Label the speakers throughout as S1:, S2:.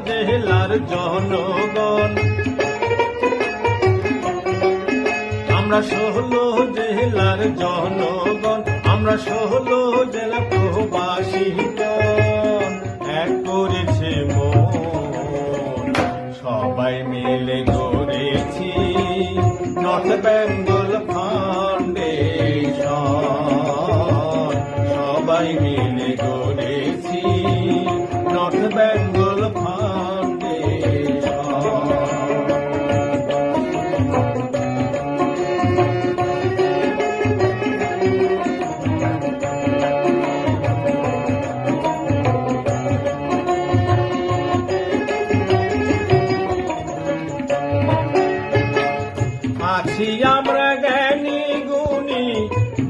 S1: জেলার জনগণ, আমরা 16 জেলার জনগণ, আমরা 16 জেলা প্রবাসীগণ এক করেছে মন, সবাই মিলে গড়েছি নর্থ বেঙ্গল ফাউন্ডেশন, সবাই মিলে গড়েছি নর্থ বেঙ্গল ফাউন্ডেশন। আছি আমরা জ্ঞানী গুণী,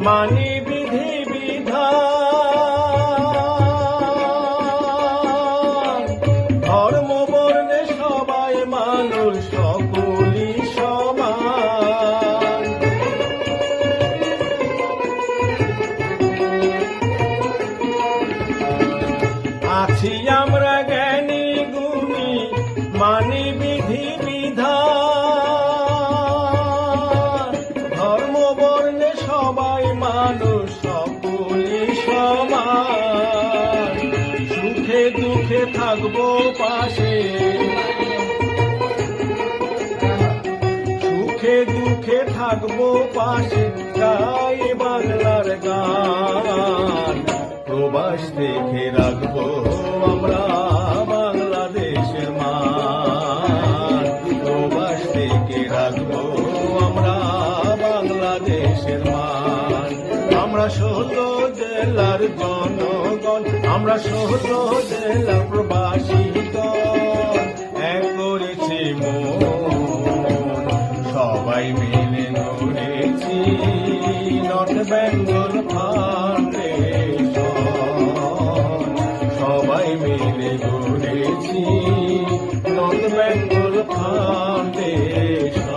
S1: মানি বিধি বিধান, ধর্ম বর্ণে সবাই মানুষ সকলই সমান। আছি আমরা জ্ঞানী গুণী, মানি বিধি বিধান, ধর্ম বর্ণে সবাই মানুষ সকলই সমান। সুখে দুঃখে থাকবো পাশে, সুখে দুঃখে থাকবো পাশে, গাই বাংলার গান, প্রবাস দেখে রাখবো আমরা বাংলাদেশের মান, প্রবাস দেখে রাখবো আমরা বাংলাদেশের মান। আমরা 16 জেলার জনগণ, আমরা 16 জেলার প্রবাসীগণ এক করেছি মন, সবাই মিলে গড়েছি নর্থ বেঙ্গল ফাউন্ডেশন, সবাই মিলে গড়েছি নর্থ বেঙ্গল ফাউন্ডেশন।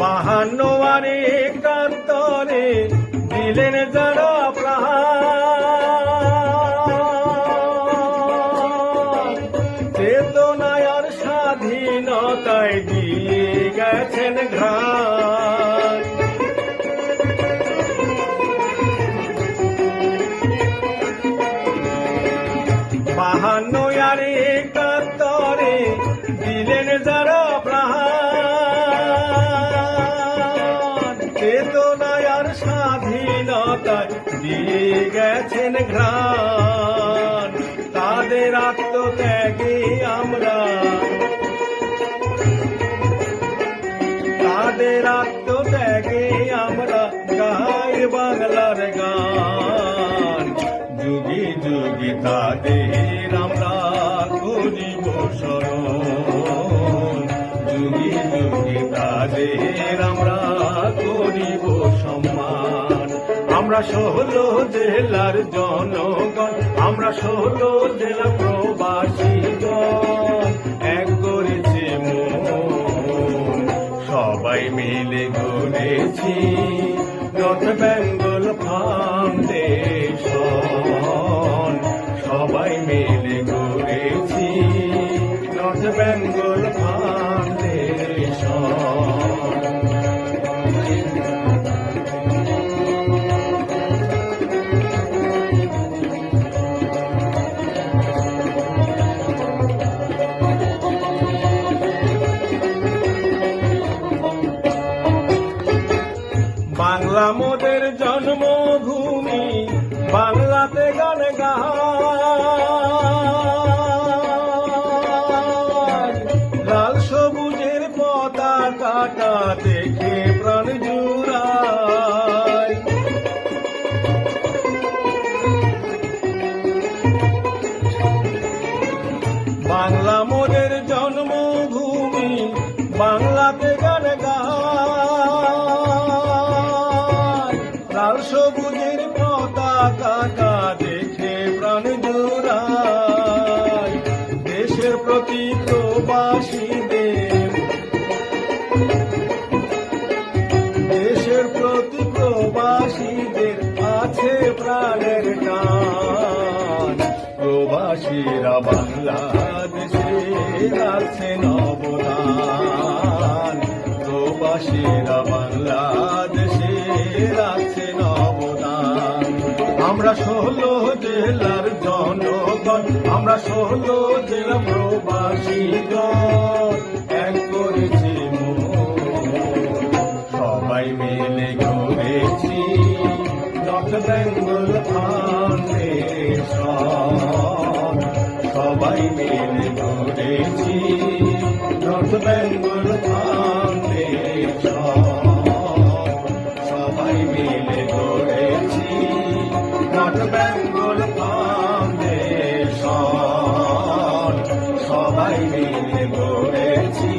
S1: বাহান্নবারে একাত্তরে দিলেন যারা প্রাণ, চেতনায় আর স্বাধীনতায় দিয়ে গেছেন ঘ্রাণ। বাহান্নবারে একাত্তরে দিলেন যারা প্রাণ, চেতনায় আর স্বাধীনতায় দিয়ে গেছেন ঘ্রাণ। তাদের আত্মত্যাগে আমরা, তাদের আত্মত্যাগে আমরা গাই বাংলার গান, যুগে যুগে তাদের আমরা করিব স্মরণ, যুগে যুগে তাদের আমরা করিব সম্মান। আমরা 16 জেলার জনগণ, আমরা 16 জেলা প্রবাসীগণ এক করেছি মন, সবাই মিলে গড়েছি নর্থ বেঙ্গল ফাউন্ডেশন, সবাই মিলে গড়েছি নর্থ বেঙ্গল ফাউন্ডেশন। বাংলা মোদের জন্মভূমি, বাংলাতে গান গায়, লাল সবুজের পতাকাটা দেখে প্রাণ জুড়ায়। বাংলা মোদের জন্মভূমি, বাংলাতে গান গায়, লাল সবুজের পতাকা দেখে প্রাণ জোড়ায়। প্রবাসীরা বাংলাদেশে রাখছেন অবদান, প্রবাসীরা বাংলাদেশে রাখছেন অবদান। আমরা 16 জেলার জনগণ, আমরা 16 জেলা প্রবাসীগণ এক করেছি মন, সবাই মিলে গড়েছি নর্থ বেঙ্গল ফাউন্ডেশন, সবাই মিলে গড়েছি নর্থ বেঙ্গল ফাউন্ডেশন, সবাই মিলে গড়েছি নর্থ বেঙ্গল ফাউন্ডেশন, সবাই মিলে গড়েছি